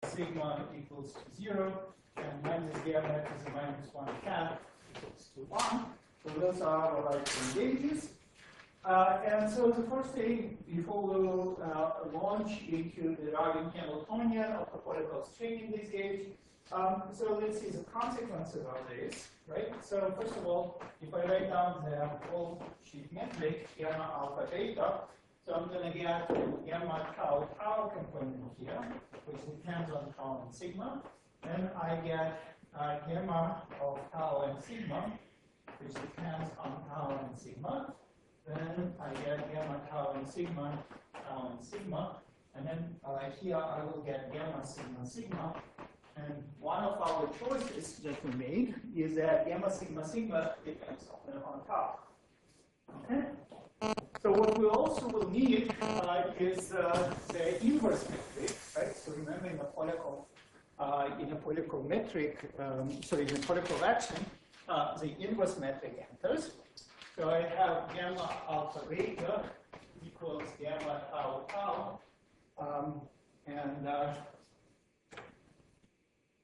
sigma equals to 0, and minus gamma is a minus 1/2 equals to 1. So those are our right gauges. And so the first thing, before we'll launch into the Ragen Hamiltonian of the Polchinski string in this gauge, so let's see the consequences of this, right? So first of all, if I write down the whole sheet metric, gamma alpha beta, so I'm going to get gamma tau tau component here, which depends on tau and sigma. Then I get gamma of tau and sigma, which depends on tau and sigma. Then I get gamma tau and sigma, and then here I will get gamma sigma sigma. And one of our choices that we made is that gamma sigma sigma depends on tau. Okay. So what we also will need is the inverse metric, right? So remember in the Polchinski metric, sorry, in the Polchinski action, the inverse metric enters. So I have gamma alpha beta equals gamma tau tau,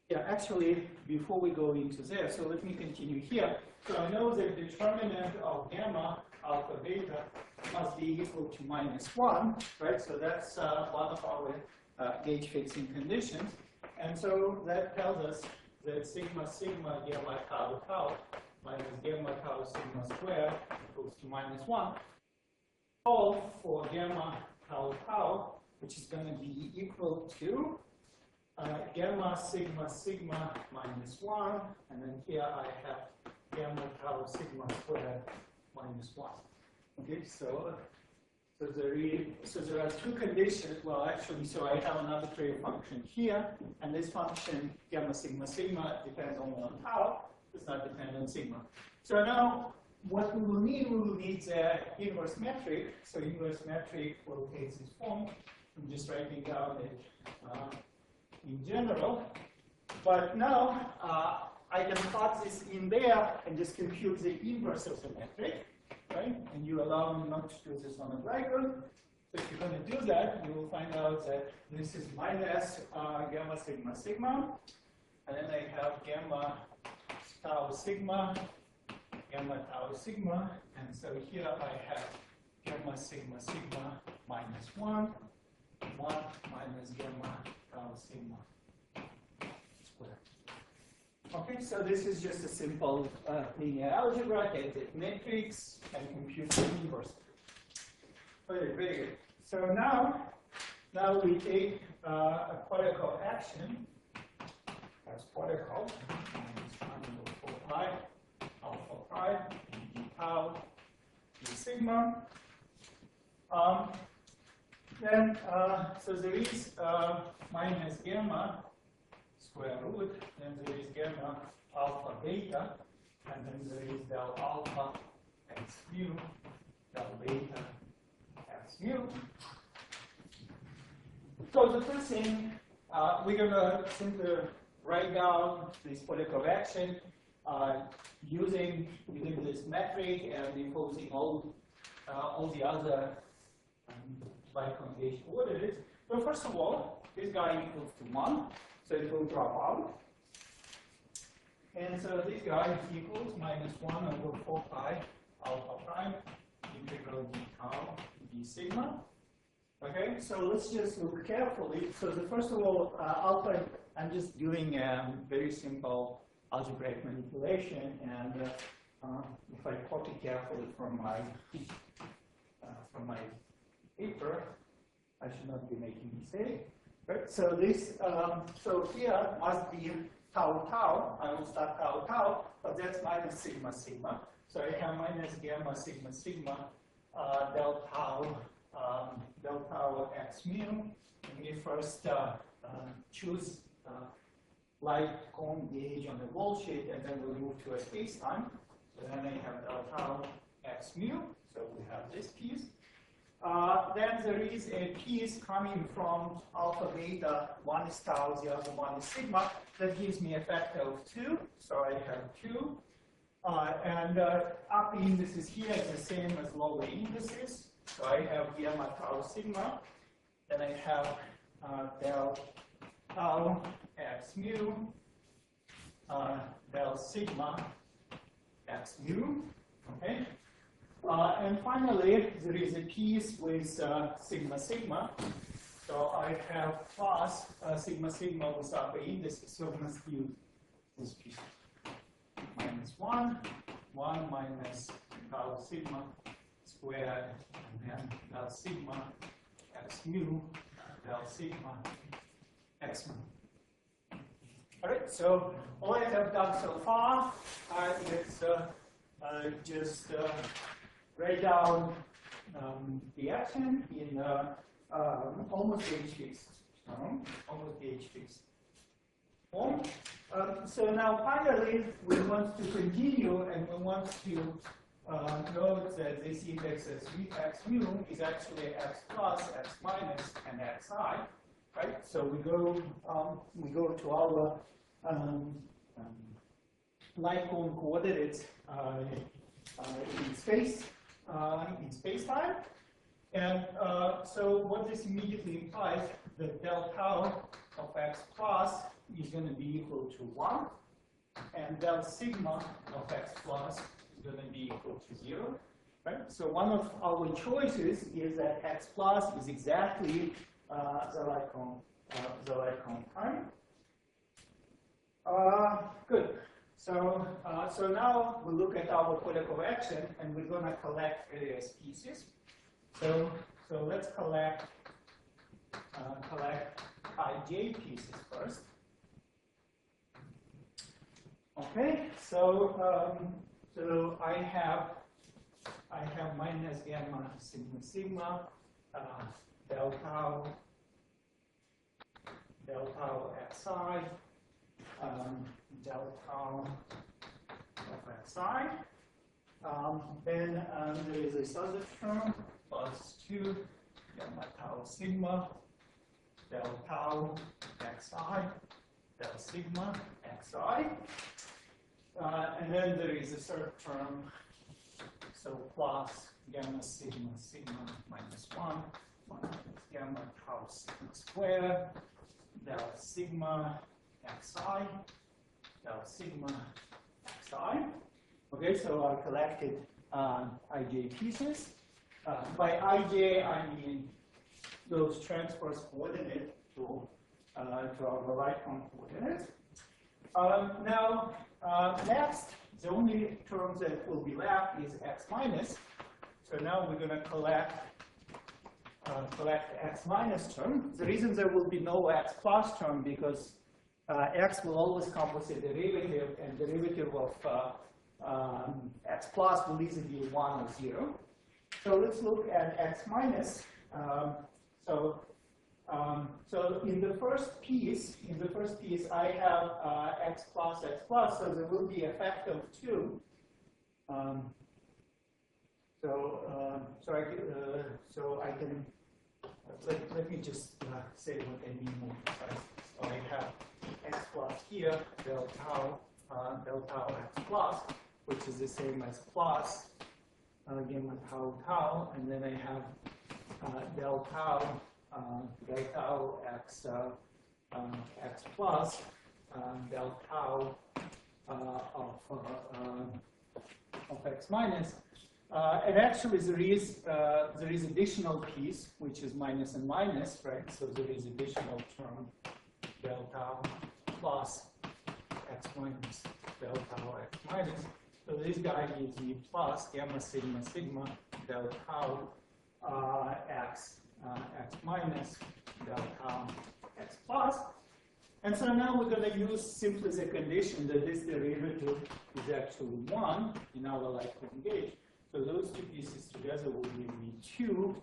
yeah, actually, before we go into there, so let me continue here. So I know the determinant of gamma alpha beta must be equal to -1, right? So that's one of our gauge fixing conditions. And so that tells us that sigma sigma gamma tau tau minus gamma tau sigma squared equals to -1. Solve for gamma tau tau, which is going to be equal to gamma sigma sigma -1, and then here I have gamma tau sigma squared -1. Okay, so there are two conditions. Well, actually, so I have an arbitrary function here, and this function gamma sigma sigma depends only on tau. Does not depend on sigma. So now what we will need the inverse metric. So inverse metric will take this form. I'm just writing down it in general. But now I can plot this in there and just compute the inverse of the metric, right? And you allow me not to do this on a diagram. So if you're going to do that, you will find out that this is minus gamma sigma sigma. And then I have gamma tau sigma, gamma tau sigma. And so here I have gamma sigma sigma -1, 1 minus gamma tau sigma squared. Okay, so this is just a simple linear algebra. I take matrix and compute the inverse. Okay, very good. So now we take a Polchinski action. That's Polchinski. Minus 1 over 4 pi, alpha pi, d tau, d sigma. Then, so there is minus gamma square root, then there is gamma alpha beta, and then there is del alpha x mu, del beta x mu. So the first thing, we're going to simply write down this Polchinski action using this metric and imposing all the other biconjugation orders. So first of all, this guy equals to 1, so it will drop out. And so this guy equals -1 over 4 pi alpha prime integral d tau d sigma. Okay, so let's just look carefully. So the first of all, alpha, I'm just doing a very simple algebraic manipulation, and if I copy carefully from my paper, I should not be making a mistake. Right? So this, so here must be tau tau. I will start tau tau, but that's minus sigma sigma. So I have minus gamma sigma sigma del tau x mu. And we first choose light cone gauge on the wall sheet, and then we'll move to a space-time. So then I have del tau x mu. So we have this piece. Then there is a piece coming from alpha beta. One is tau, the other one is sigma. That gives me a factor of 2. So I have 2. And upper indices here is the same as lower indices. So I have gamma tau sigma. Then I have del tau x mu del sigma x mu. Okay. And finally, there is a piece with sigma sigma. So I have plus sigma sigma with upper indices. So we must use this piece. -1, 1 minus tau sigma squared, and then del sigma x mu del sigma x mu. All right, so all I have done so far is just write down the action in almost PHPs. Almost PHPs. So now finally we want to continue, and we want to note that this index as x mu is actually x plus, x minus, and xi. Right? So we go to our light cone coordinates in space time, and so what this immediately implies that del tau of x plus is going to be equal to 1, and del sigma of x plus is going to be equal to 0. Right? So one of our choices is that x plus is exactly the light cone time. Good. So now we look at our Polyakov action, and we're going to collect various pieces. So let's collect ij pieces first. Okay. So I have minus gamma sigma sigma del tau xi del tau of xi. Then there is this other term plus 2 gamma tau sigma del tau xi del sigma xi. And then there is a third term, so plus gamma sigma sigma minus 1 minus gamma tau sigma squared del sigma xi del sigma xi. Okay, so I collected ij pieces. By ij, I mean those transverse coordinates to our right cone coordinates. Now, next, the only terms that will be left is x minus. So now we're going to collect x minus term. The reason there will be no x plus term because x will always come with a derivative, and derivative of x plus will either be 1 or 0. So let's look at x minus. So in the first piece, I have x plus, so there will be a factor of 2. So I can let me just say what I mean more precisely. So I have x plus here, del tau x plus, which is the same as plus gamma tau, and then I have del tau x plus del tau of x minus. And actually there is additional piece which is minus and minus, right? So there is additional term del tau plus x minus del tau x minus. So this guy gives me plus gamma sigma sigma del tau x minus del tau x plus. And so now we're going to use simply the condition that this derivative is actually 1 in our light cone gauge. So those two pieces together will give me 2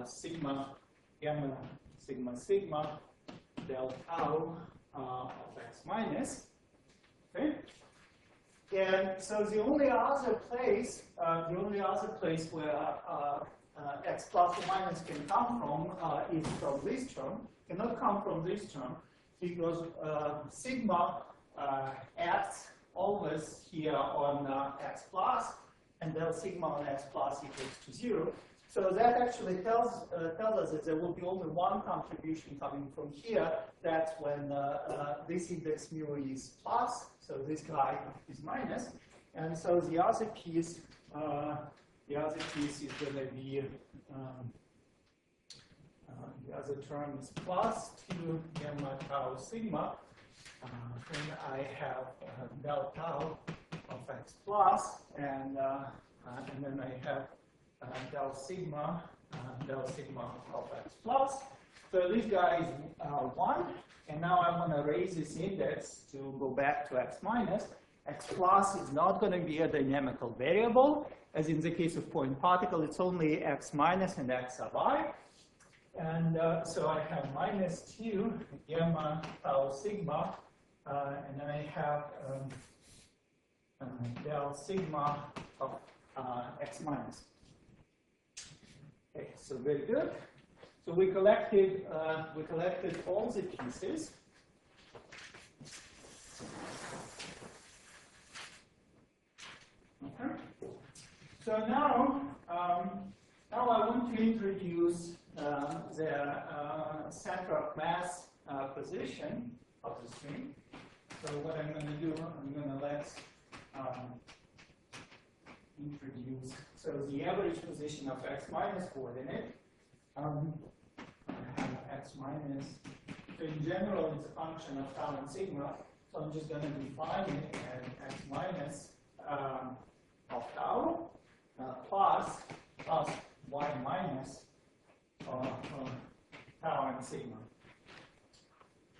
sigma gamma sigma sigma del tau of x minus. Okay. And so the only other place where x plus or minus can come from is from this term. Cannot come from this term because sigma acts always here on x plus, and del sigma on x plus equals to 0. So that actually tells us that there will be only one contribution coming from here. That's when this index mu is plus, so this guy is minus. And so the other piece is going to be, the other term is plus 2 gamma tau sigma. Then I have del tau of x plus, and then I have del sigma of x plus. So this guy is 1, and now I want to raise this index to go back to x minus. X plus is not going to be a dynamical variable. As in the case of point particle, it's only x minus and x sub I. And so I have minus 2 gamma tau sigma, and then I have del sigma of x minus. Okay, so very good. So we collected all the pieces. Okay. So now I want to introduce the center of mass position of the string. So what I'm going to do, I'm going to let's introduce, so the average position of x minus coordinate, I have x minus, so in general it's a function of tau and sigma, so I'm just going to define it as x minus of tau plus y minus tau and sigma.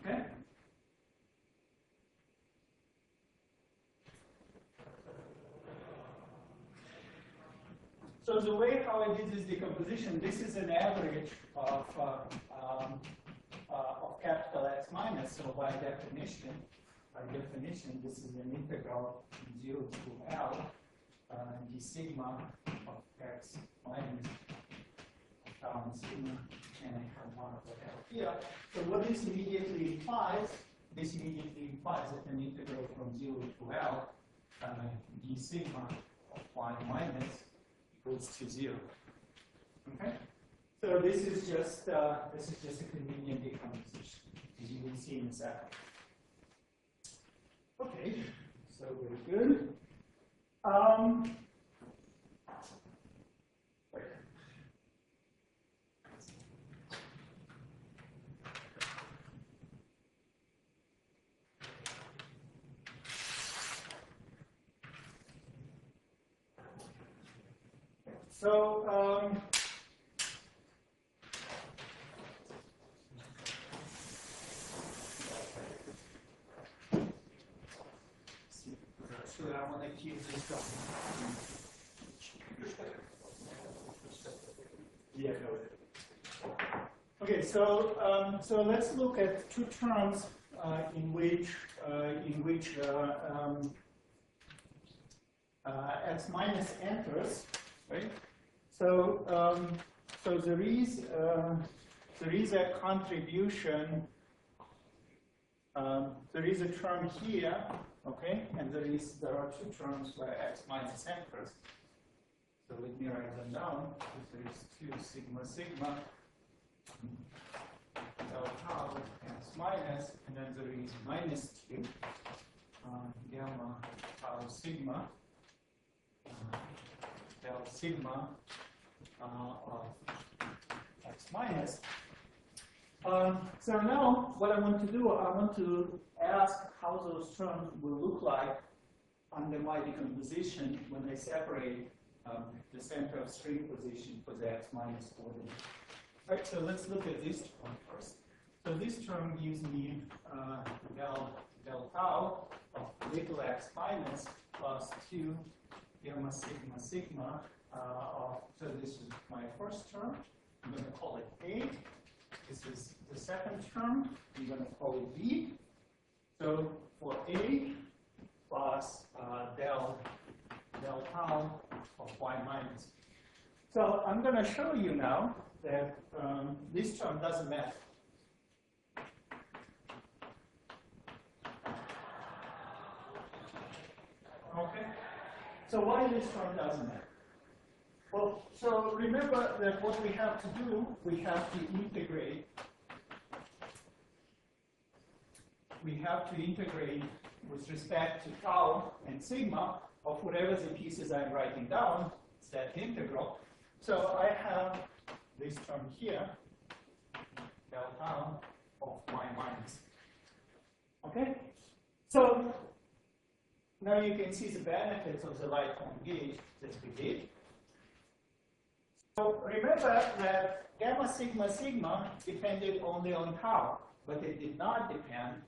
Okay? So the way how I did this decomposition, this is an average of capital X minus. So by definition, this is an integral from 0 to L d sigma of x minus tau and sigma, and I have one of the L here. So what this immediately implies, that an integral from 0 to L d sigma of y minus equals to 0. Okay, so this is just a convenient decomposition, as you will see in a second. Okay, so very good. So I want to keep this going. Yeah, no. Okay, so so let's look at two terms in which x minus enters, right? So so there is a contribution. There is a term here, okay, and there are two terms where x minus enters. So let me write them down. There is 2 sigma sigma del tau x minus, and then there is minus 2 gamma tau sigma del sigma of x minus. So now what I want to do, I want to ask how those terms will look like under my decomposition when I separate the center of string position for the x minus coordinate. Right, so let's look at this one first. So this term gives me del tau of little x minus plus 2 gamma sigma sigma so this is my first term. I'm going to call it A. This is the second term. I'm going to call it B. So for A plus del tau of y minus. So I'm going to show you now that this term doesn't matter. Okay. So why this term doesn't matter? Well, so remember that what we have to do, we have to integrate. We have to integrate with respect to tau and sigma of whatever the pieces I'm writing down. It's that integral. So I have this term here, del tau of y minus. Okay? So now you can see the benefits of the light cone gauge that we did. So remember that gamma sigma sigma depended only on tau, but it did not depend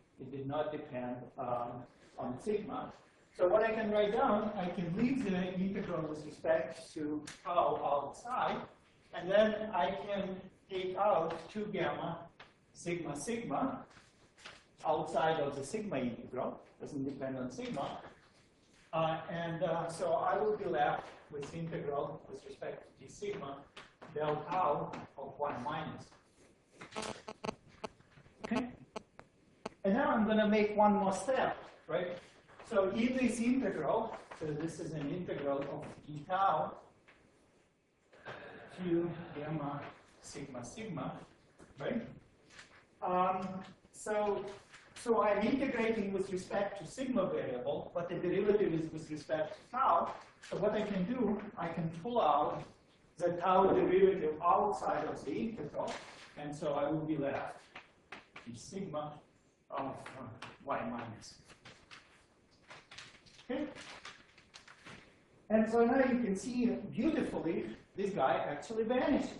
on sigma. So what I can write down, I can leave the integral with respect to tau outside, and then I can take out 2 gamma sigma sigma outside of the sigma integral, doesn't depend on sigma. So I will be left with integral with respect to d sigma del tau of 1 minus. Okay? And now I'm going to make one more step, right? So in this integral, so this is an integral of d tau to gamma sigma sigma, right? So I'm integrating with respect to sigma variable, but the derivative is with respect to tau. So what I can do, I can pull out the tau derivative outside of the integral, and so I will be left with sigma of y minus. Okay? And so now you can see beautifully, this guy actually vanishes.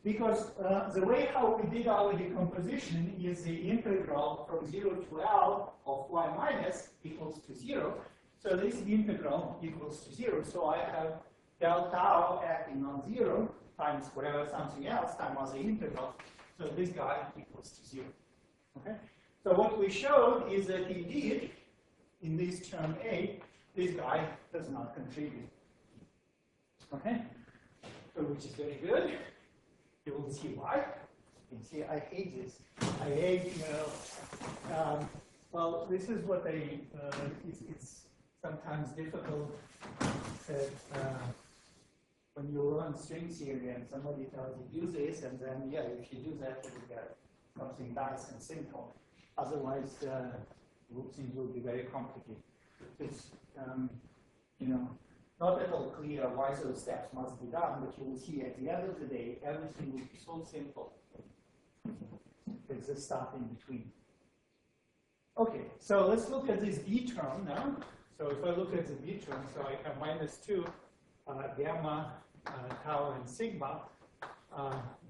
Because the way how we did our decomposition is the integral from 0 to L of y minus equals to 0. So this integral equals to 0. So I have del tau acting on 0 times whatever something else times the integral. So this guy equals to 0. Okay? So what we showed is that indeed, in this term A, this guy does not contribute. Okay? So which is very good. You will see why. You can see I hate this. I hate, well, this is what it's sometimes difficult when you learn string theory and somebody tells you do this, and then, yeah, if you do that, you get something nice and simple. Otherwise, things will be very complicated. It's, not at all clear why those steps must be done, but you will see at the end of the day, everything will be so simple. There's this stuff in between. Okay, so let's look at this B term now. So if I look at the B term, so I have minus 2 gamma tau and sigma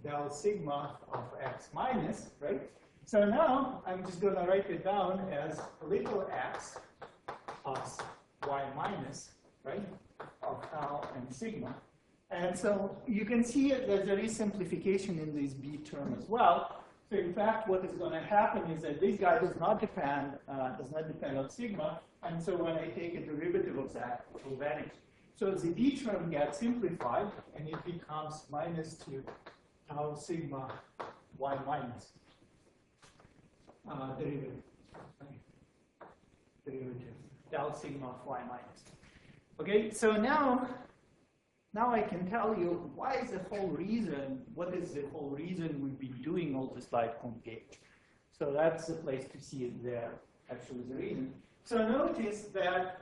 del sigma of x minus, right? So now I'm just going to write it down as little x plus y minus, right, of tau and sigma. And so you can see that there is simplification in this B term as well. So in fact, what is going to happen is that this guy does not depend on sigma, and so when I take a derivative of that, it will vanish. So the B term gets simplified, and it becomes minus 2 tau sigma y minus derivative. Derivative del sigma of y minus. Okay, so now I can tell you what is the whole reason we've been doing all this light cone gauge. So that's the place to see it there, actually the reason. So notice that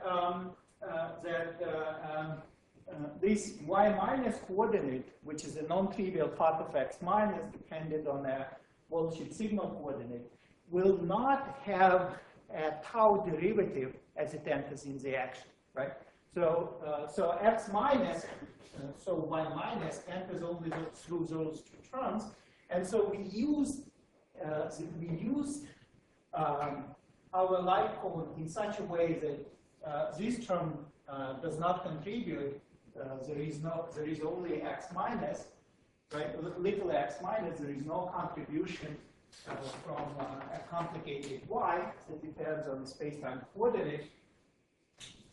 this y minus coordinate, which is a non-trivial part of x minus dependent on a Polchinski sigma coordinate, will not have a tau derivative as it enters in the action, right? So x minus, so y minus enters only through those 2 terms, and so we used our light cone in such a way that this term does not contribute. There is only x minus, right? Little x minus. There is no contribution from a complicated y that depends on the space-time coordinate.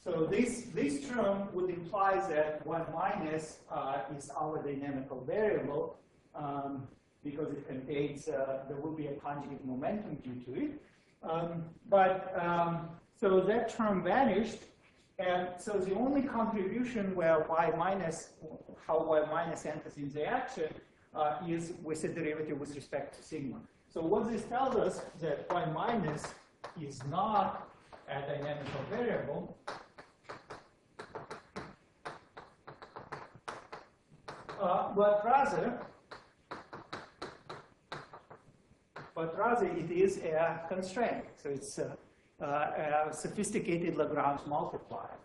So this term would imply that 1 minus is our dynamical variable because it contains, there will be a conjugate momentum due to it. So that term vanished, And so the only contribution where y minus, how y minus enters in the action is with a derivative with respect to sigma. So what this tells us that y minus is not a dynamical variable, but rather it is a constraint. So it's a sophisticated Lagrange multiplier.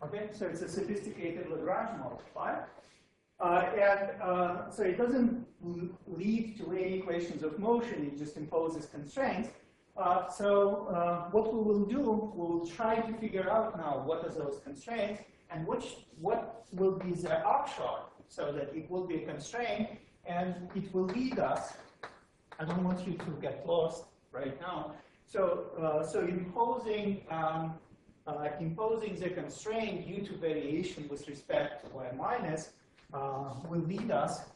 Okay, so it's a sophisticated Lagrange multiplier. So it doesn't lead to any equations of motion, it just imposes constraints. What we will do, we will try to figure out now what are those constraints and what will be the upshot, so that it will be a constraint and it will lead us. I don't want you to get lost right now. So imposing the constraint due to variation with respect to y minus will lead us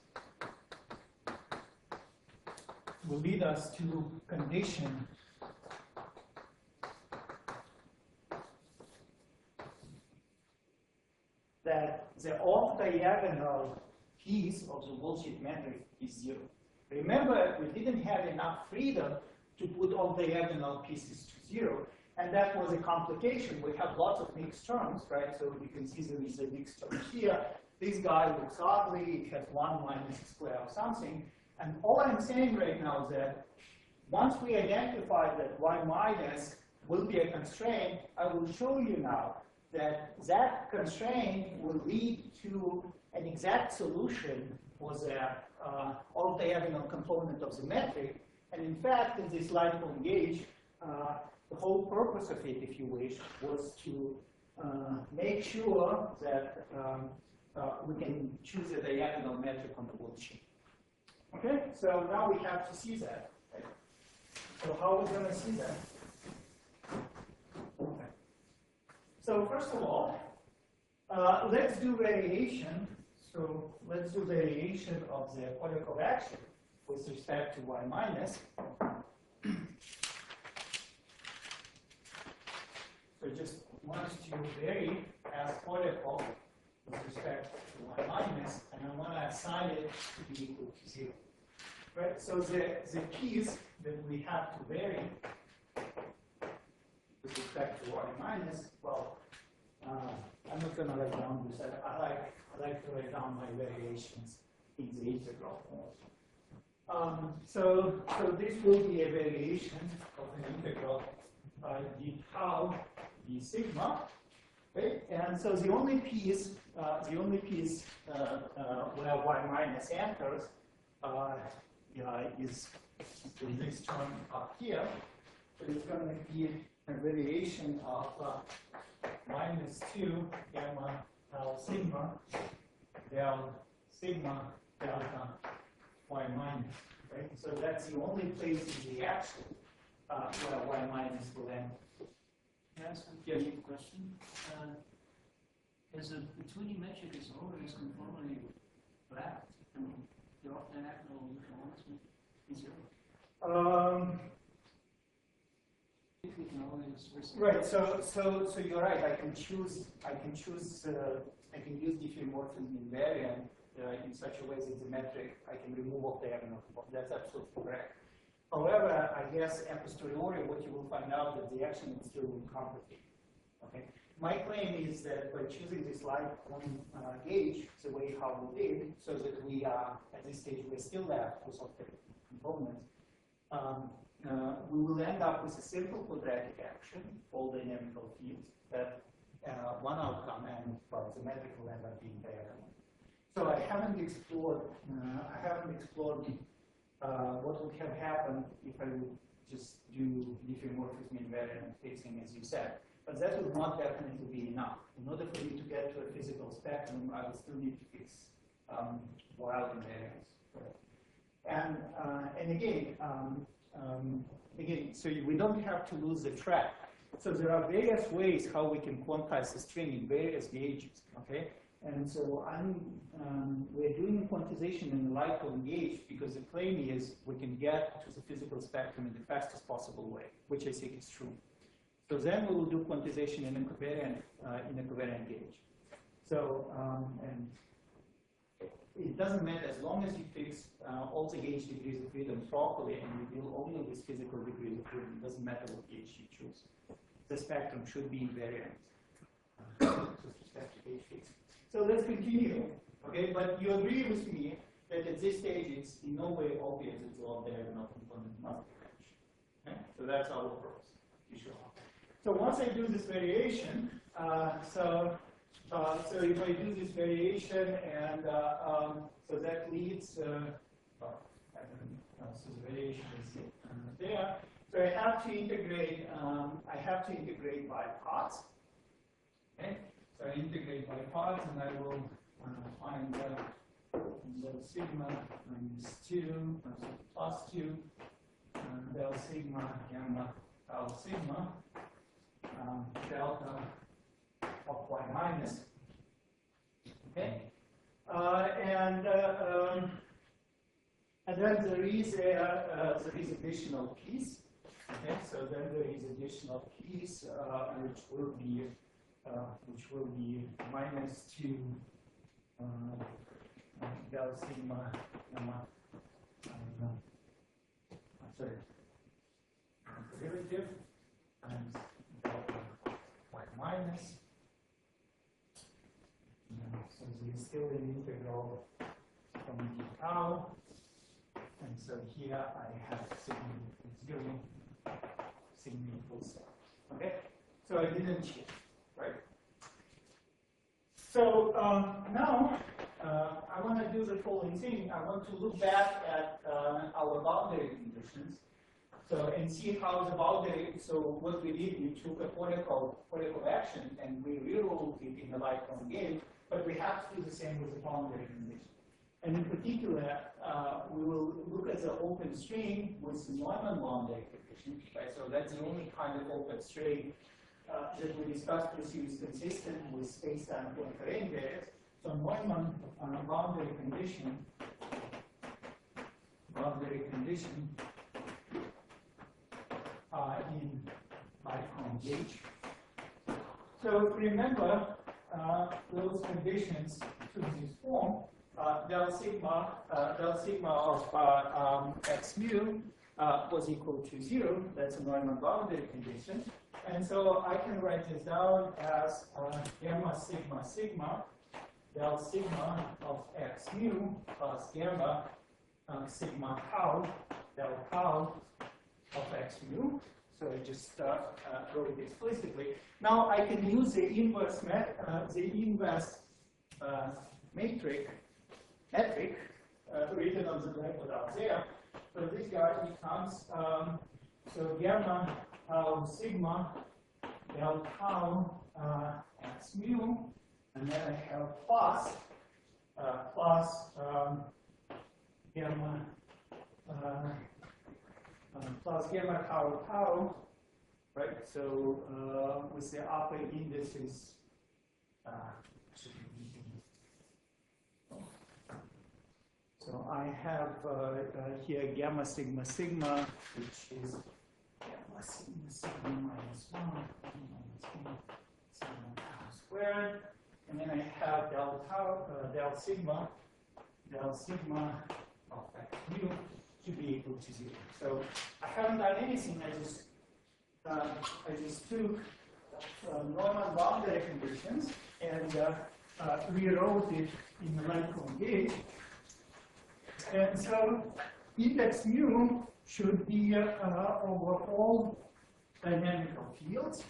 to condition that the off-diagonal piece of the bullshit metric is 0. Remember, we didn't have enough freedom to put off-diagonal pieces to 0. And that was a complication. We have lots of mixed terms, right? So you can see there is a mixed term here. This guy looks ugly. It has 1 minus x squared or something. And all I'm saying right now is that once we identify that y minus will be a constraint, I will show you now that that constraint will lead to an exact solution for the off-diagonal component of the metric. And in fact, in this Lightbone gauge, the whole purpose of it, if you wish, was to make sure that we can choose a diagonal metric on the bullshit. Okay, so now we have to see that. Okay. So how are we going to see that? Okay. So first of all, let's do variation. So let's do variation of the particle action with respect to y minus. So just want to vary as particle with respect to y minus, and I want to assign it to be equal to 0. Right? So the piece that we have to vary with respect to y minus, well, I'm not going to write down this. I like to write down my variations in the integral form. So this will be a variation of an integral d tau d sigma, right? And so the only piece where y minus enters is this term up here. So it's going to be a variation of minus 2 gamma tau sigma del sigma delta y minus, right? So that's the only place in the action where y minus will enter. Can I ask a question? As the Twinning metric is always conformally flat, and the off-diagonal uniformity is 0. We can always Right. So you're right. I can use diffeomorphism invariant in such a way that the metric I can remove off-diagonal. That's absolutely correct. However, I guess a posteriori, what you will find out that the action is still complicated. Okay. My claim is that by choosing this Lightbone gauge the way how we did, so that we are at this stage we're still left with off-diagonal components, we will end up with a simple quadratic action, all dynamical fields, that one outcome, and well, the metric will end up being diagonal. So I haven't explored what would have happened if I would just do diffeomorphism invariant fixing, as you said. But that would not definitely be enough. In order for me to get to a physical spectrum, I would still need to fix wild invariance. And again, so we don't have to lose the track So there are various ways how we can quantize the string in various gauges, okay? And so we're doing quantization in the Lycon gauge because the claim is we can get to the physical spectrum in the fastest possible way, which I think is true. So then we will do quantization in a covariant gauge. So, and it doesn't matter as long as you fix all the gauge degrees of freedom properly and you deal only with physical degrees of freedom. It doesn't matter what gauge you choose. The spectrum should be invariant with respect to gauge fixing. So let's continue, okay? But you agree with me that at this stage it's in no way obvious it's all there, not component must be range. Okay? So that's our approach. So once I do this variation, so if I do this variation and so that leads, so the variation is there. So I have to integrate by parts. Okay. So I integrate by parts, and I will find del sigma minus 2 plus 2 del sigma gamma del sigma delta of y minus. Okay, and then there is additional piece. Okay, so then there is additional piece which will be minus 2 del sigma gamma. Sorry, derivative times delta y minus. So there is still an integral from d tau, and so here I have sigma equals 0, sigma equals 0. Okay, so I didn't change, right? So now I want to do the following thing. I want to look back at our boundary conditions. So and see how the boundary. So what we did, we took a particle action and we rewrote it in the Lycon gauge. But we have to do the same with the boundary condition. And in particular, we will look at the open string with the Neumann boundary condition. Right? So that's the only kind of open string that we discussed with you is consistent with space-time covariant areas. So Neumann boundary condition in Lycon gauge. So remember, those conditions to this form, del sigma of x mu was equal to 0. That's a Neumann boundary condition. And so I can write this down as gamma sigma sigma del sigma of x mu plus gamma sigma tau del tau of x mu. So I just wrote it explicitly. Now I can use the inverse metric written on the blackboard out there. So this guy becomes so gamma sigma del tau x mu, and then I have plus gamma plus gamma tau tau, right? So with the upper indices, so I have here gamma sigma sigma, which is gamma sigma sigma minus 1 minus 1 sigma tau squared, and then I have del sigma of x mu to be equal to 0. So I haven't done anything. I just took Neumann boundary conditions and rewrote it in the Lycon gauge. And so index mu should be over all dynamical fields.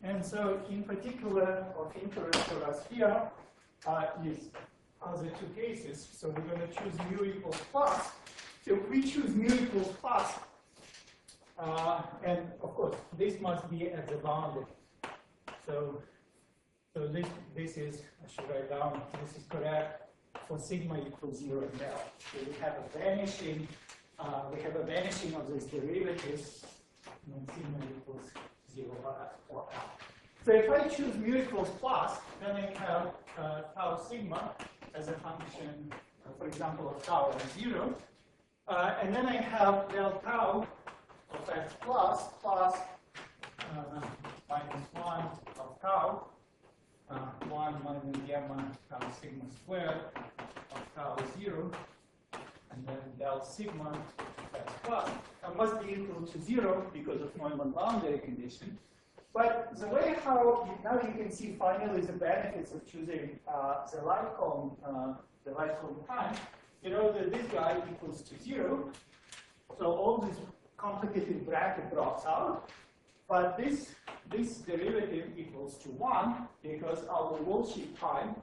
And so in particular, of interest for us here is other two cases. So we're going to choose mu equals plus. So if we choose mu equals plus, and of course, this must be at the boundary. So this is, I should write down, this is correct for sigma equals 0 and del. So we have a vanishing of these derivatives when sigma equals 0 or L. So if I choose mu equals plus, then I have tau sigma as a function, for example, of tau as 0. And then I have del tau of x plus minus 1 of tau, 1 minus gamma tau sigma squared of tau 0, and then del sigma x plus must be equal to 0 because of Neumann boundary condition. But the way how now you can see finally the benefits of choosing the light cone time. You know that this guy equals to 0, so all this complicated bracket drops out. But this derivative equals to 1 because our wall-sheet time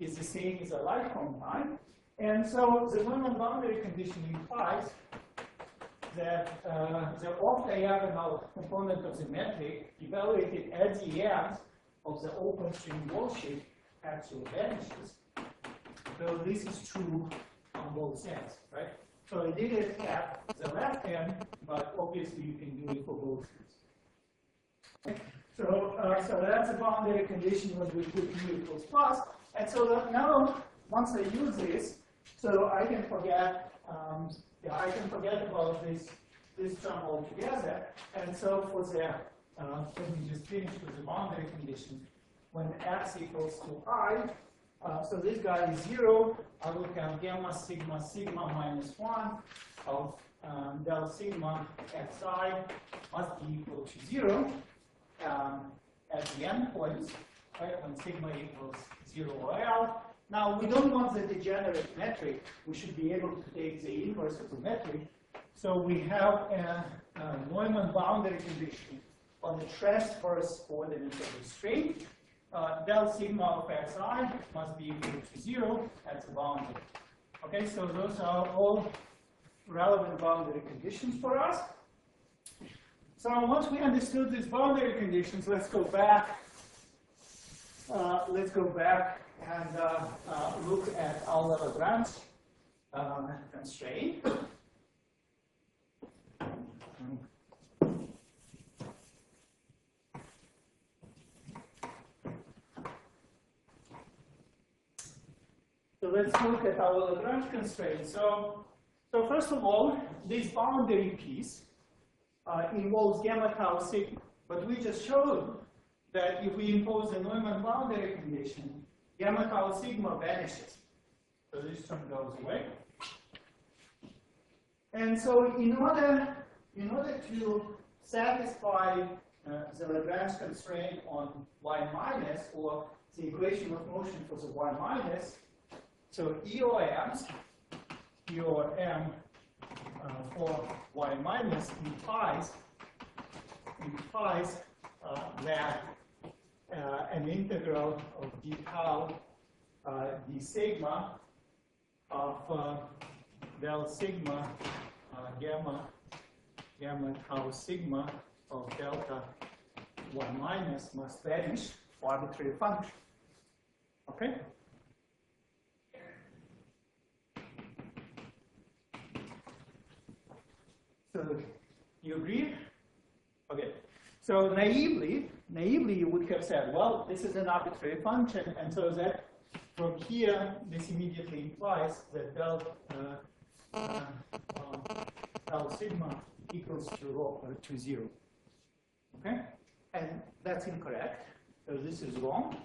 is the same as the light cone time. And so the Neumann boundary condition implies that the off-diagonal component of the metric evaluated at the end of the open string wall-sheet actually vanishes. So this is true on both ends, right? So I did it at the left end, but obviously you can do it for both ends. So that's a boundary condition when we put mu equals plus. And so that now, once I use this, so I can forget about this term altogether. And so for the let me just finish with the boundary condition. When x equals to I, so this guy is 0, I will have gamma sigma sigma minus 1 of del sigma xi must be equal to 0 at the endpoints, right, when sigma equals 0 or L. Now, we don't want the degenerate metric. We should be able to take the inverse of the metric. So we have a Neumann boundary condition on the transverse coordinate of the string. Del sigma of xi must be equal to 0 at the boundary. Okay, so those are all relevant boundary conditions for us. So once we understood these boundary conditions, let's go back. And look at our Lagrange constraint. So let's look at our Lagrange constraint. So first of all, this boundary piece involves gamma tau sigma, but we just showed that if we impose a Neumann boundary condition, gamma tau sigma vanishes. So this term goes away. And so in order to satisfy the Lagrange constraint on y minus, or the equation of motion for the y minus, so EOM for y minus implies that an integral of d tau d sigma of del sigma gamma tau sigma of delta y minus must vanish for arbitrary function. Okay? So you agree? Okay. So naively you would have said, well, this is an arbitrary function, and so that from here, this immediately implies that del sigma equals to 0. Okay? And that's incorrect. So this is wrong.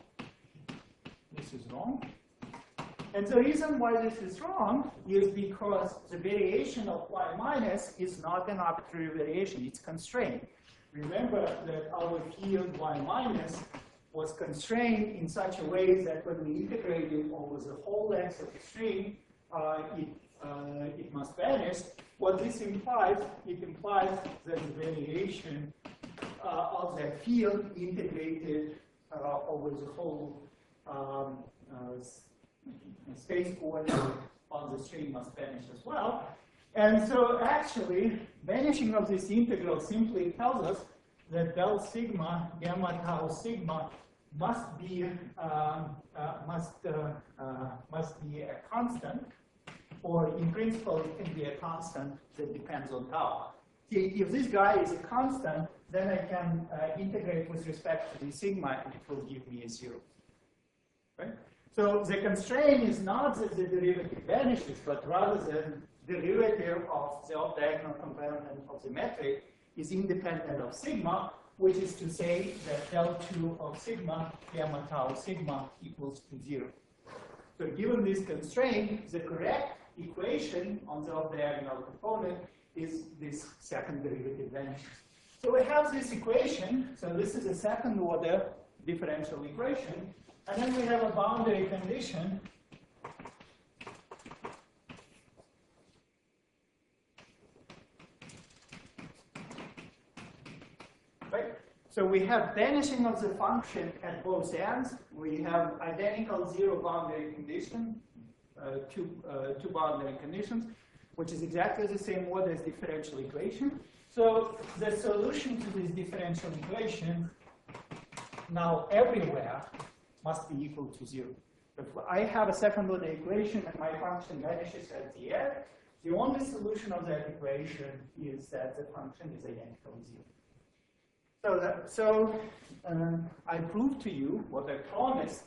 This is wrong. And the reason why this is wrong is because the variation of y minus is not an arbitrary variation, it's constrained. Remember that our field y minus was constrained in such a way that when we integrate it over the whole length of the string, it must vanish. What this implies, it implies that the variation of that field integrated over the whole space coordinate on the string must vanish as well. And so actually, vanishing of this integral simply tells us that del sigma gamma tau sigma must be a constant, or in principle it can be a constant that depends on tau. if this guy is a constant, then I can integrate with respect to the sigma, and it will give me a 0. Right? So the constraint is not that the derivative vanishes, but rather the derivative of the off-diagonal component of the metric is independent of sigma, which is to say that L2 of sigma, gamma tau sigma equals to 0. So given this constraint, the correct equation on the off-diagonal component is this second derivative vanishes. So we have this equation. So this is a second order differential equation. And then we have a boundary condition. Right? So we have vanishing of the function at both ends. We have identical 0 boundary condition, two boundary conditions, which is exactly the same order as differential equation. So the solution to this differential equation now everywhere must be equal to 0. If I have a second order equation and my function vanishes at the end, the only solution of that equation is that the function is identical to 0. I proved to you what I promised,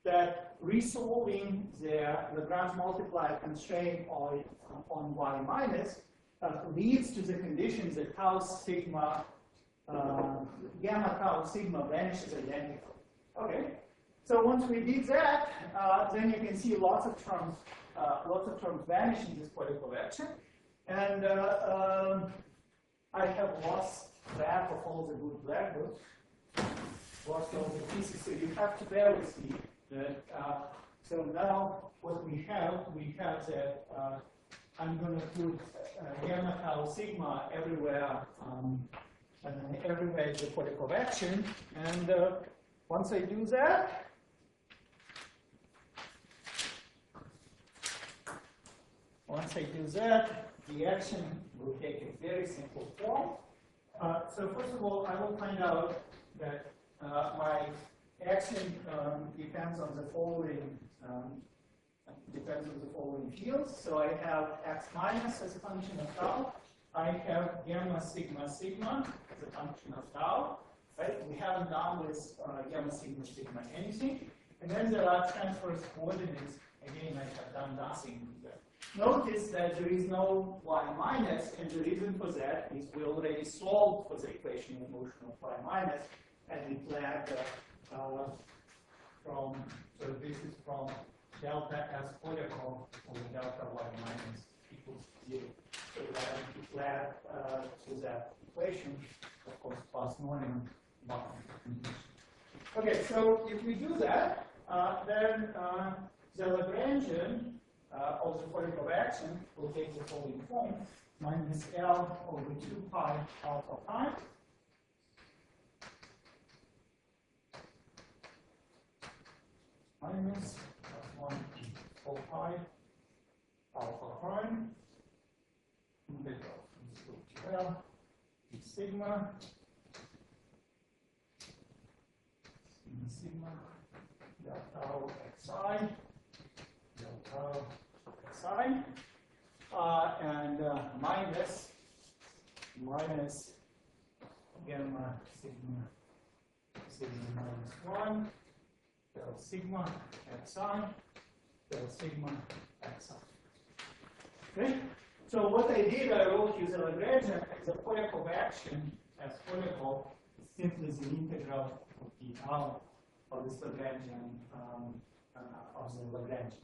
that resolving the Lagrange multiplier constraint on y minus leads to the conditions that tau sigma, gamma tau sigma vanishes identical. Okay. So once we did that, then you can see lots of terms vanish in this particle action, and I have lost track of all the good blackbooks, lost all the pieces. So you have to bear with me. That, so now what we have that I'm going to put gamma tau sigma everywhere, everywhere is the particle action, and once I do that. Once I do that, the action will take a very simple form. So first of all, I will find out that my action depends on the following fields. So I have x minus as a function of tau. I have gamma sigma sigma as a function of tau. Right? We haven't done with gamma sigma sigma anything. And then there are transverse coordinates. Again, I have done nothing there. Notice that there is no y minus, and the reason for that is we already solved for the equation of motion of y minus, and we flagged so this is from delta s particle over delta y minus equals 0. So that we flag to that equation, of course, plus Norman bound. Okay, so if we do that, then the Lagrangian of the particle action will take the following form: minus L over 2 pi alpha pi minus 1 4 pi alpha prime integral from 0 to L d sigma del tau xi del tau xi and minus gamma sigma minus 1 del sigma xi del sigma xi. Okay? So what I did, I wrote you the Lagrangian as a particle action as particle is simply the integral of the tau of this Lagrangian of the Lagrangian.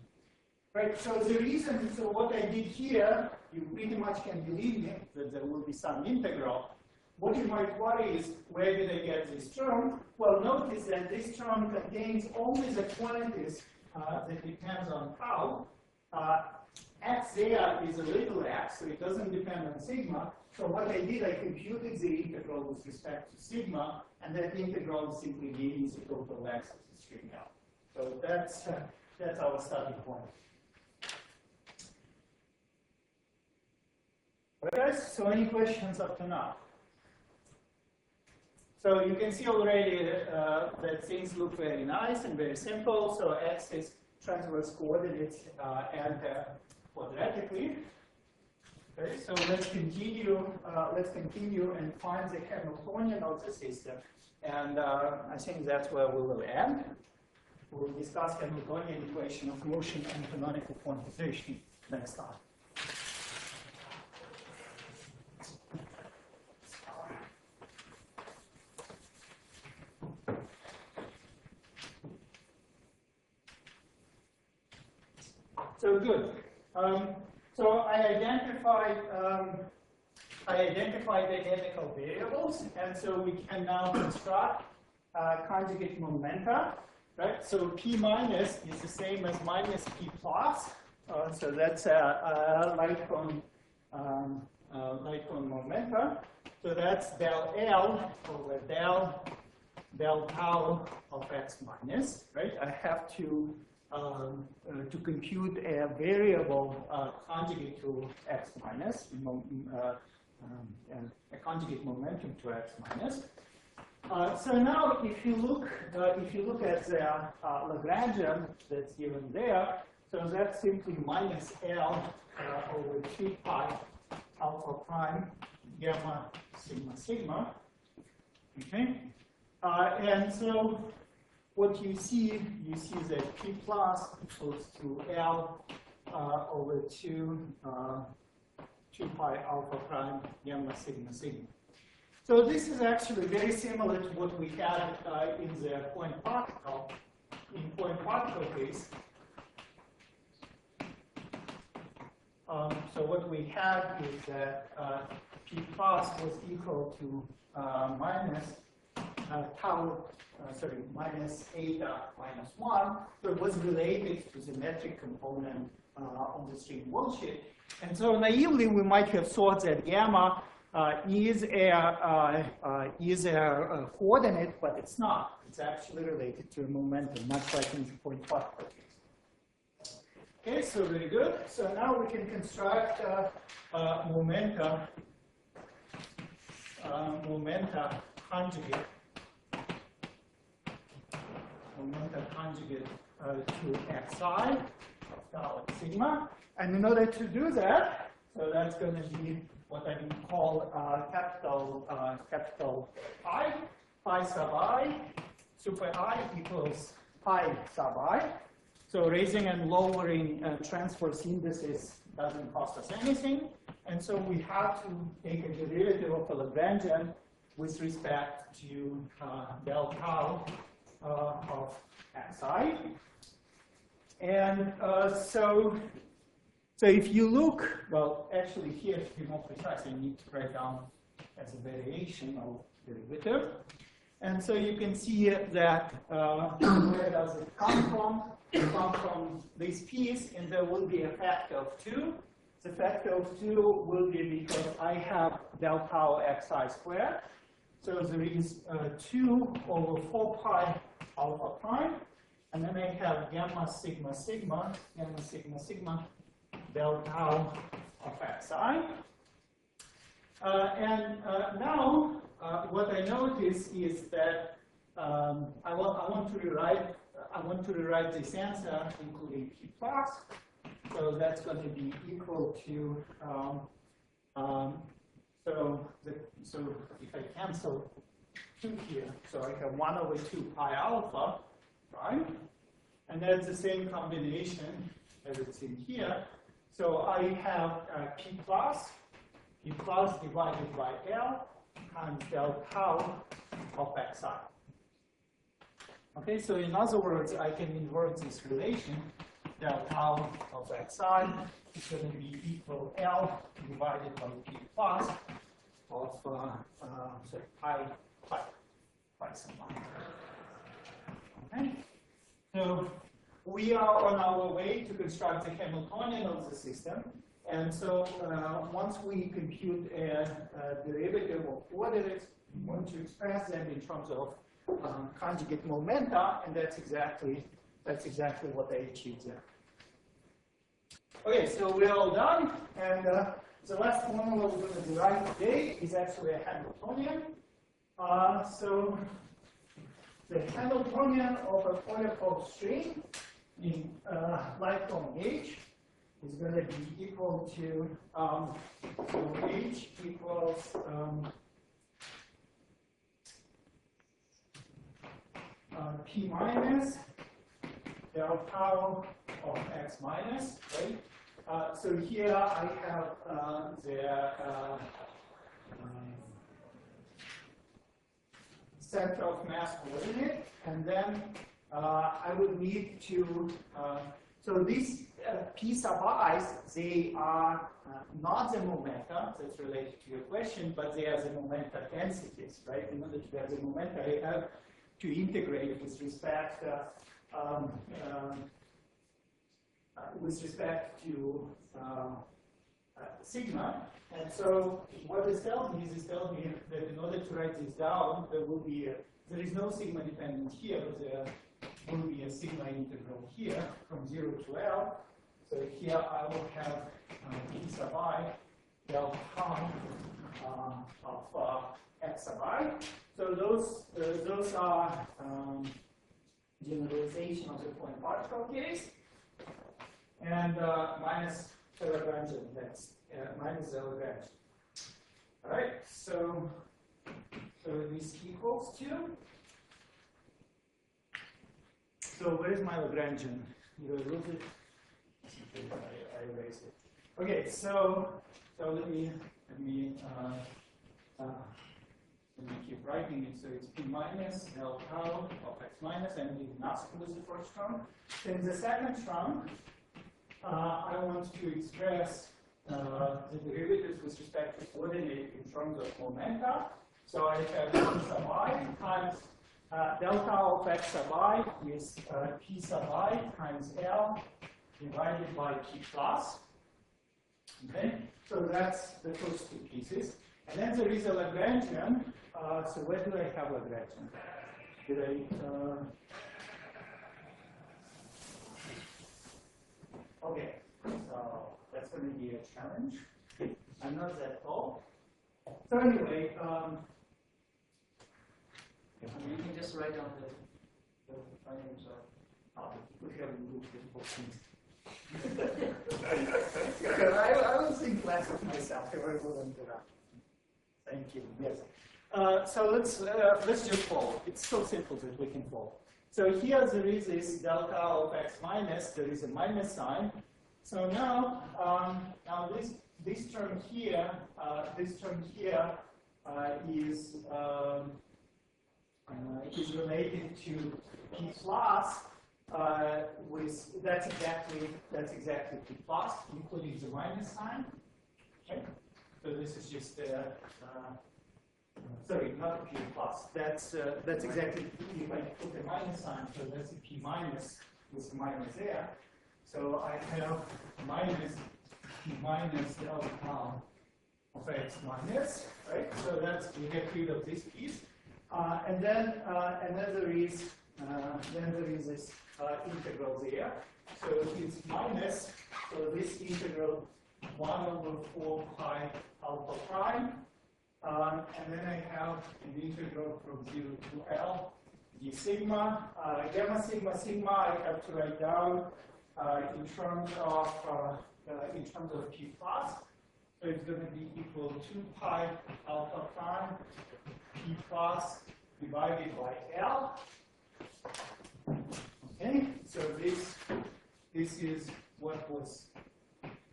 Right, so the reason, so what I did here, you pretty much can believe me that there will be some integral. What you might worry is, where did I get this term? Well, notice that this term contains only the quantities that depends on tau. X there is a little x, so it doesn't depend on sigma. So what I did, I computed the integral with respect to sigma, and that integral simply means the total x of the string L. So that's our starting point. All right, guys, so any questions up to now? So you can see already that things look very nice and very simple. So x is transverse coordinates and quadratically. Okay, so let's continue and find the Hamiltonian of the system. And I think that's where we will end. We'll discuss Hamiltonian equation of motion and canonical quantization next time. So good. So I identified dynamical variables, and so we can now construct conjugate momenta, right? So P minus is the same as minus P plus. So that's light cone momenta. So that's del L over del tau of x minus, right? I have to compute a variable conjugate to x minus, a conjugate momentum to x minus. So now, if you look at the Lagrangian that's given there, so that's simply minus L over 2 pi alpha prime gamma sigma sigma. Okay, and so what you see that P plus equals to L over 2 pi alpha prime gamma sigma sigma. So this is actually very similar to what we had in the point particle case. So what we had is that P plus was equal to minus eta minus 1, so it was related to the metric component on the string bullshit. And so naively, we might have thought that gamma is a coordinate, but it's not. It's actually related to a momentum, much like in the point particle case. Okay, so very good. So now we can construct momenta conjugate to xi of tau and sigma. And in order to do that, so that's going to be what I can call capital pi sub I, super I equals pi sub I. So raising and lowering transverse indices doesn't cost us anything. And so we have to take a derivative of a Lagrangian with respect to del tau of xi. And so if you look, well, actually here, to be more precise, I need to write down as a variation of derivative. And so you can see that where does it come from? It comes from this piece, and there will be a factor of 2. The factor of 2 will be because I have del tau xi squared. So there is 2 over 4 pi alpha prime. And then I have gamma sigma sigma del tau of xi. And now what I notice is that I want to rewrite this answer including P plus. So that's going to be equal to so if I cancel 2 here, so I have 1 over 2 pi alpha, right? And that's the same combination as it's in here. So I have P plus divided by L times del tau of xi. Okay, so in other words, I can invert this relation. Del tau of xi is going to be equal L divided by P plus of pi sum. Okay, so we are on our way to construct the Hamiltonian of the system. And so once we compute a derivative of coordinates, we want to express them in terms of conjugate momenta, and that's exactly what I achieved there. Okay, so we're all done, and the last formula we're going to derive today is actually a Hamiltonian. So the Hamiltonian of a polypole string in light cone gauge. is going to be equal to, so H equals P minus del tau of x minus, right? So here I have the center of mass coordinate, and then I would need to, so these P sub i's, they are not the momenta that's related to your question, but they are the momenta densities, right? In order to have the momenta, I have to integrate with respect to sigma. And so what this tells me is that in order to write this down, there is no sigma dependent here, but there will be a sigma integral here from 0 to L. So here I will have P sub I del tau of x sub I. So those are generalization of the point particle case, and minus the Lagrangian, that's minus the Lagrangian. All right, so this equals to. So where is my Lagrangian? Did I lose it? I erased it. Okay, so let me keep writing it. So it's P minus del tau of x minus, and it nothing with the first term. In the second term, I want to express the derivatives with respect to coordinate in terms of momenta. So I have P sub I times del tau of x sub I is P sub I times L divided by P plus. Okay, so that's the first two pieces. And then there is a Lagrangian. So where do I have Lagrangian? Did I? Okay, so that's going to be a challenge. I'm not that tall. So anyway, you can just write down the findings of. We haven't moved this book. I will think less of myself if I will interrupt. Thank you. Yes. So let's just follow. It's so simple that we can follow. So here there is this del tau of x minus. There is a minus sign. So now this term here is related to P plus. With that's exactly P plus, including the minus sign. Okay. So this is just sorry, not P plus. That's exactly if I put the minus sign. So that's a P minus with the minus there. So I have minus P minus del tau of x minus, right? So that's we get rid of this piece, and then there is this integral there. So it's minus, so this integral 1 over 4 pi alpha prime. And then I have an integral from 0 to L d sigma. Gamma sigma sigma I have to write down in terms of P plus. So it's going to be equal to 2 pi alpha prime P plus divided by L. Okay, so this is what was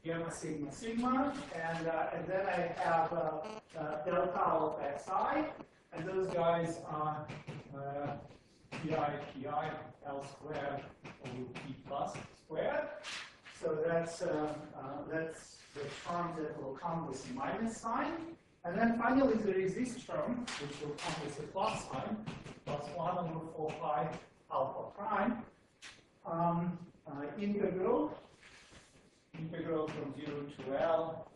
gamma sigma sigma, and then I have del tau of xi, and those guys are pi L squared over P plus squared. So that's the term that will come with a minus sign. And then finally there is this term, which will come with a plus sign, plus 1 over 4 pi alpha prime. Integral from 0 to L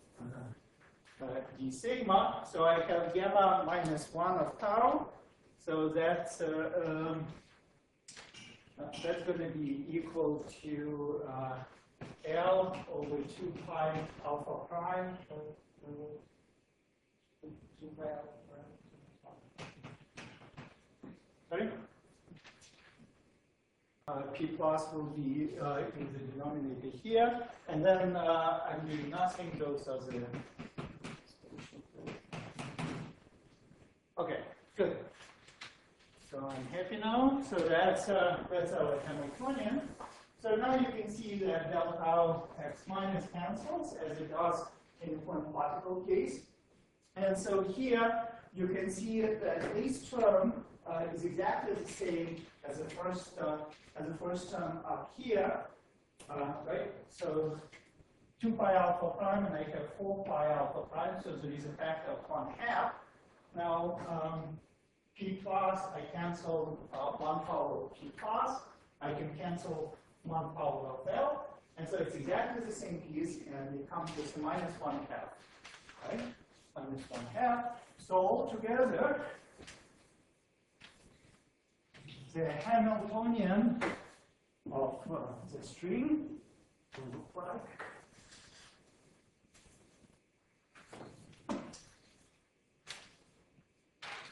d sigma. So I have gamma minus 1 of tau. So that's going to be equal to L over 2 pi alpha prime. 2 pi alpha prime. Sorry? P plus will be in the denominator here, and then I'm doing nothing. Those are the. Okay, good. So I'm happy now. So that's our Hamiltonian. So now you can see that del tau x minus cancels as it does in the point particle case. And so here you can see that this term is exactly the same as the first term up here, right? So 2 pi alpha prime, and I have 4 pi alpha prime, so there is a factor of 1/2. Now, P plus, I cancel 1 power of P plus. I can cancel 1 power of L. And so it's exactly the same piece, and it comes with minus 1/2. Right? Minus 1/2. So altogether, the Hamiltonian of the string will look like.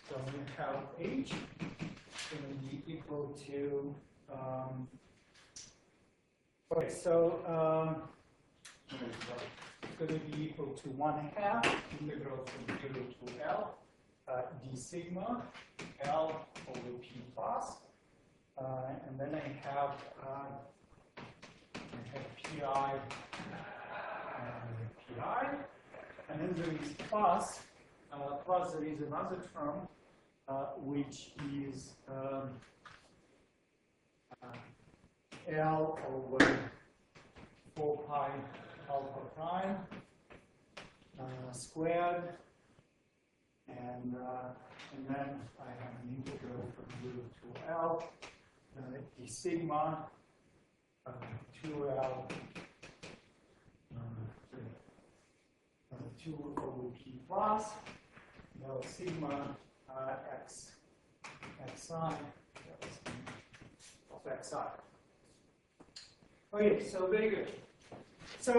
So we have H going to be equal to, okay, so it's going to be equal to 1/2 integral from 0 to L d sigma L over P plus. And then I have PI and PI. And then there is plus there is another term which is L over 4 pi alpha prime squared, and then I have an integral from 0 to L d sigma 2L 2 over P plus L sigma x xi of xi. Okay, so very good. So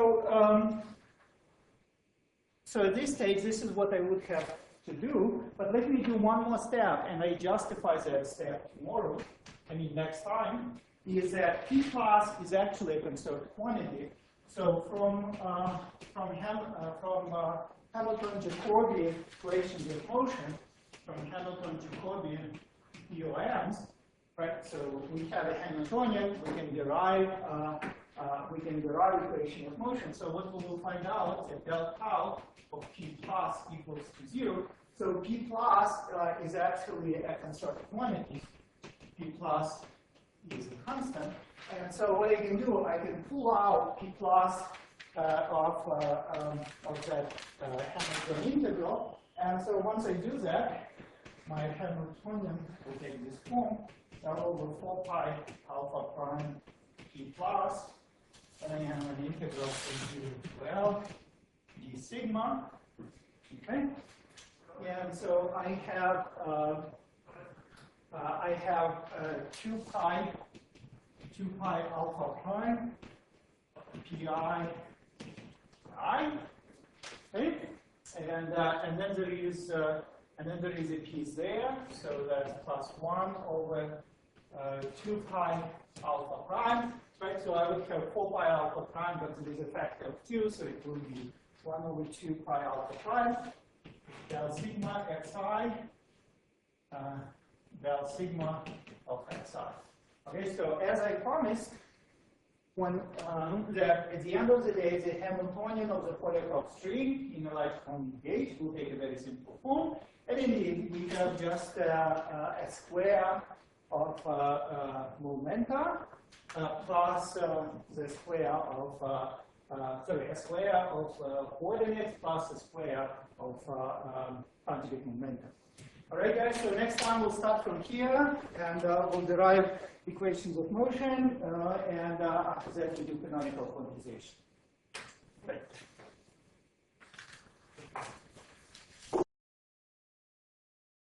so at this stage, this is what I would have to do. But let me do one more step, and I justify that step tomorrow. I mean next time. Is that P plus is actually a conserved quantity. So from Hamilton-Jacobi equations of motion, from Hamilton-Jacobi EOMs, right? So we have a Hamiltonian. We can derive equation of motion. So what we will find out is that del tau of P plus equals to 0. So P plus is actually a conserved quantity. P plus is a constant. And so what I can do, I can pull out P plus of that Hamilton integral. And so once I do that, my Hamiltonian will take this form, L over 4 pi alpha prime P plus, and I have an integral from 0 to L d sigma. Okay? And so I have 2 pi alpha prime pi I. Okay? And then there is a piece there, so that's plus 1 over 2 pi alpha prime. Right? So I would have 4 pi alpha prime, but there is a factor of 2, so it will be 1 over 2 pi alpha prime del sigma xi del sigma of xi. Okay, so as I promised, when at the end of the day, the Hamiltonian of the Polyakov string in electron gauge will take a very simple form. And indeed, we have just a square of momenta plus the square of a square of coordinates plus a square of conjugate momentum. All right, guys. So next time we'll start from here, and we'll derive equations of motion, and after that we do canonical quantization. Right.